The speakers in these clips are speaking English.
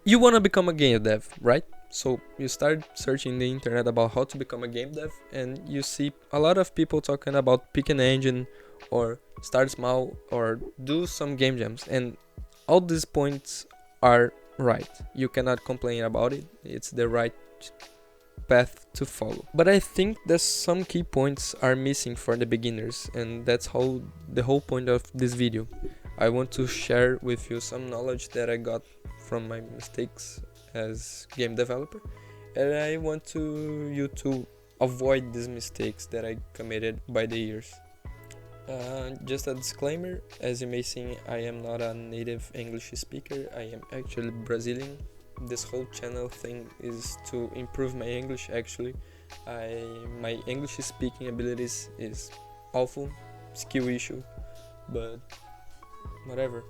You want to become a game dev, right? So you start searching the internet about how to become a game dev, and you see a lot of people talking about pick an engine or start small or do some game jams, and all these points are right. You cannot complain about it. It's the right path to follow. But I think that some key points are missing for the beginners, and that's how the whole point of this video. I want to share with you some knowledge that I got from my mistakes as game developer, and I want you to avoid these mistakes that I committed by the years. Just a disclaimer, as you may see, I am not a native English speaker. I am actually Brazilian. This whole channel thing is to improve my English. Actually, my English speaking abilities is awful, skill issue, but whatever.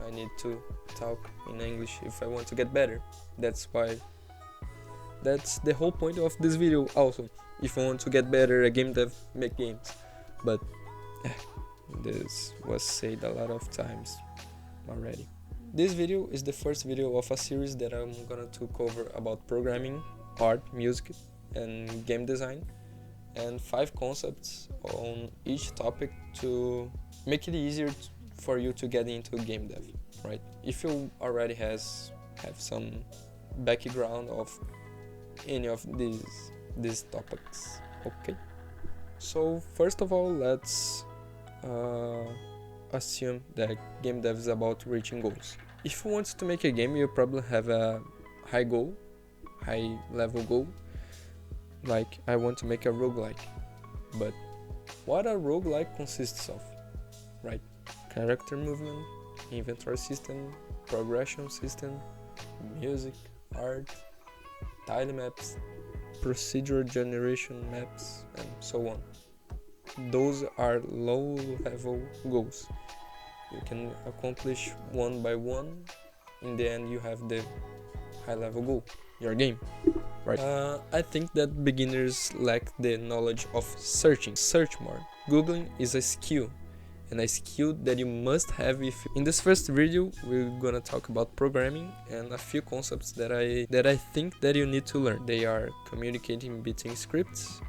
I need to talk in English if I want to get better. That's the whole point of this video. Also, if I want to get better at game dev, make games. But this was said a lot of times already. This video is the first video of a series that I'm gonna to cover about programming, art, music, and game design, and 5 concepts on each topic to make it easier for you to get into game dev, right? If you already have some background of any of these topics, okay? So first of all, let's assume that game dev is about reaching goals. If you want to make a game, you probably have a high level goal, like I want to make a roguelike. But what a roguelike consists of, right? Character movement, inventory system, progression system, music, art, tile maps, procedural generation maps, and so on. Those are low level goals. You can accomplish one by one. In the end, you have the high level goal, your game, right? I think that beginners lack the knowledge of searching. Search more. Googling is a skill, and a skill that you must have. If in this first video, we're gonna talk about programming and a few concepts that I think that you need to learn. They are communicating between scripts,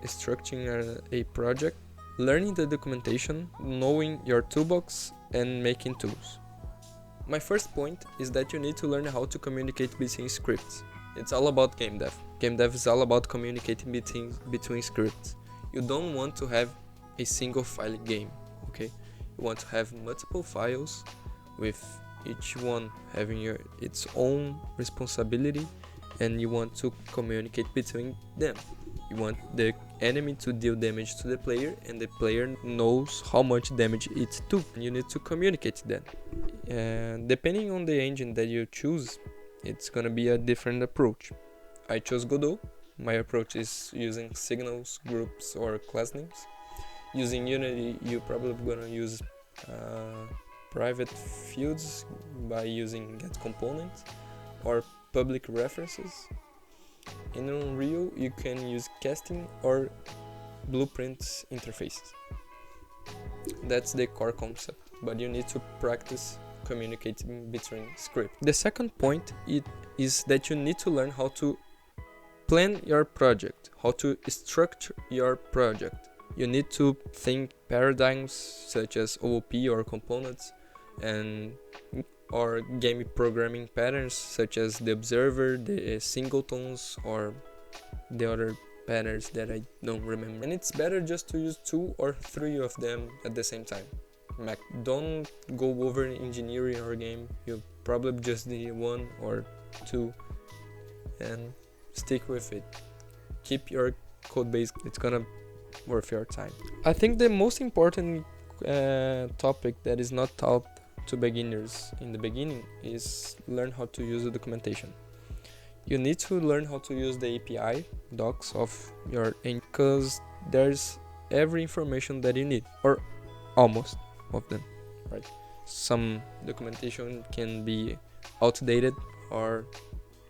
structuring a project, learning the documentation, knowing your toolbox, and making tools. My first point is that you need to learn how to communicate between scripts. It's all about game dev. Game dev is all about communicating between scripts. You don't want to have a single file game, okay? You want to have multiple files with each one having its own responsibility, and you want to communicate between them. You want the enemy to deal damage to the player, and the player knows how much damage it took. You need to communicate that. And depending on the engine that you choose, it's gonna be a different approach. I chose Godot. My approach is using signals, groups, or class names. Using Unity, you're probably gonna use private fields by using get components or public references. In Unreal, you can use casting or blueprints interfaces. That's the core concept, but you need to practice communicating between scripts. The second point is that you need to learn how to plan your project, how to structure your project. You need to think paradigms such as OOP or components, or game programming patterns such as the observer, the singletons, or the other patterns that I don't remember. And it's better just to use 2 or 3 of them at the same time. Don't go over engineering your game. You probably just need 1 or 2 and stick with it. Keep your code base, it's gonna worth your time. I think the most important topic that is not taught to beginners in the beginning is learn how to use the documentation. You need to learn how to use the API docs of your engine, because there's every information that you need, or almost of them, right? Some documentation can be outdated or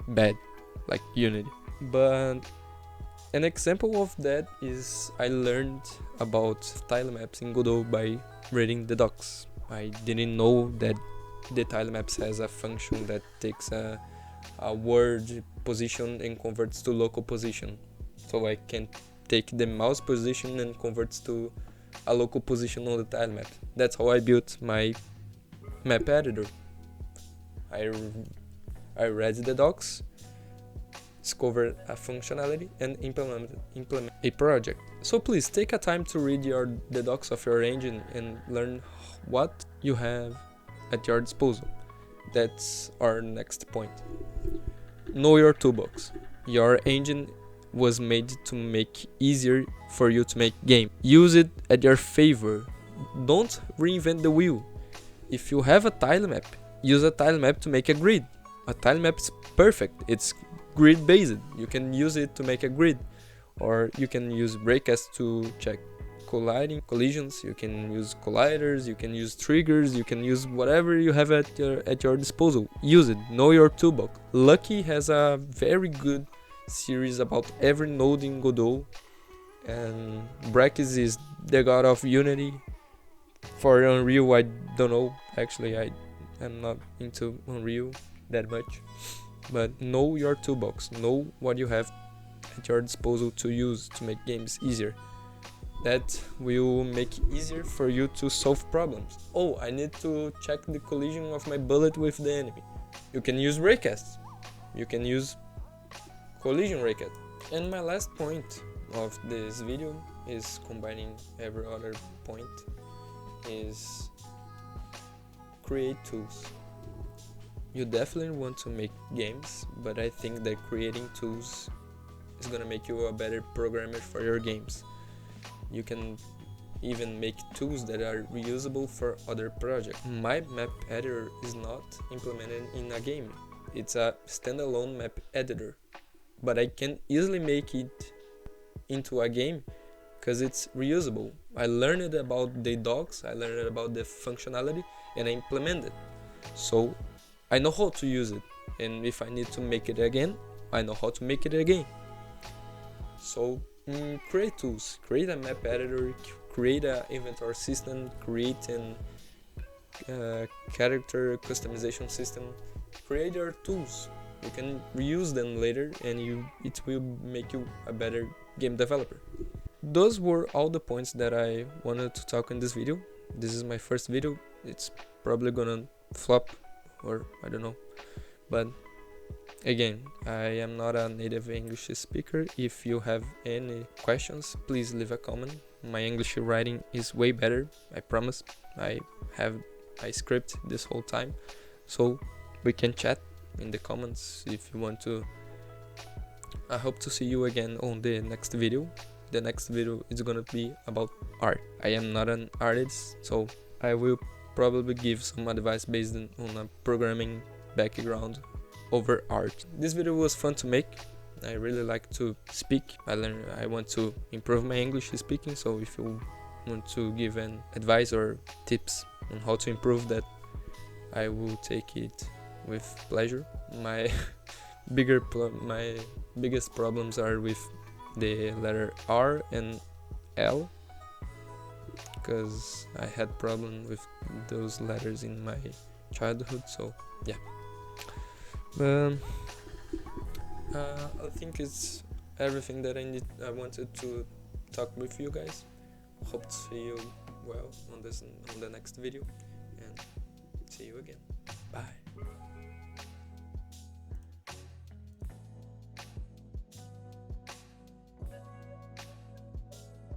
bad, like Unity. But an example of that is I learned about tile maps in Godot by reading the docs. I didn't know that the tilemaps has a function that takes a word position and converts to local position. So I can take the mouse position and converts to a local position on the tilemap. That's how I built my map editor. I read the docs, discovered a functionality, and implement a project. So please take a time to read the docs of your engine and learn what you have at your disposal. That's our next point. Know your toolbox. Your engine was made to make easier for you to make game. Use it at your favor. Don't reinvent the wheel. If you have a tilemap, use a tilemap to make a grid. A tilemap is perfect. It's grid based. You can use it to make a grid, or you can use breakcast to check collisions. You can use colliders, you can use triggers, you can use whatever you have at your disposal. Use it. Know your toolbox. Lucky has a very good series about every node in Godot, and Brackis is the god of Unity. For Unreal, I don't know. Actually, I'm not into Unreal that much. But know your toolbox. Know what you have at your disposal to use to make games easier. That will make it easier for you to solve problems. Oh, I need to check the collision of my bullet with the enemy. You can use raycast. You can use collision raycast. And my last point of this video is combining every other point, is create tools. You definitely want to make games, but I think that creating tools is gonna make you a better programmer for your games. You can even make tools that are reusable for other projects. My map editor is not implemented in a game. It's a standalone map editor, but I can easily make it into a game because it's reusable. I learned about the docs, I learned about the functionality, and I implemented. So I know how to use it, and if I need to make it again, I know how to make it again. So create tools, create a map editor, create an inventory system, create an character customization system. Create your tools. You can reuse them later, and it will make you a better game developer. Those were all the points that I wanted to talk in this video. This is my first video. It's probably gonna flop, or I don't know, but again, I am not a native English speaker. If you have any questions, please leave a comment. My English writing is way better, I promise. I have a script this whole time, so we can chat in the comments if you want to. I hope to see you again on the next video. The next video is gonna be about art. I am not an artist, so I will probably give some advice based on a programming background over art. This video was fun to make. I really like to speak. I want to improve my English speaking, so if you want to give an advice or tips on how to improve that, I will take it with pleasure. My biggest problems are with the letter R and L, because I had problems with those letters in my childhood, so yeah. I think it's everything that I wanted to talk with you guys. Hope to see you well on the next video, and see you again. Bye.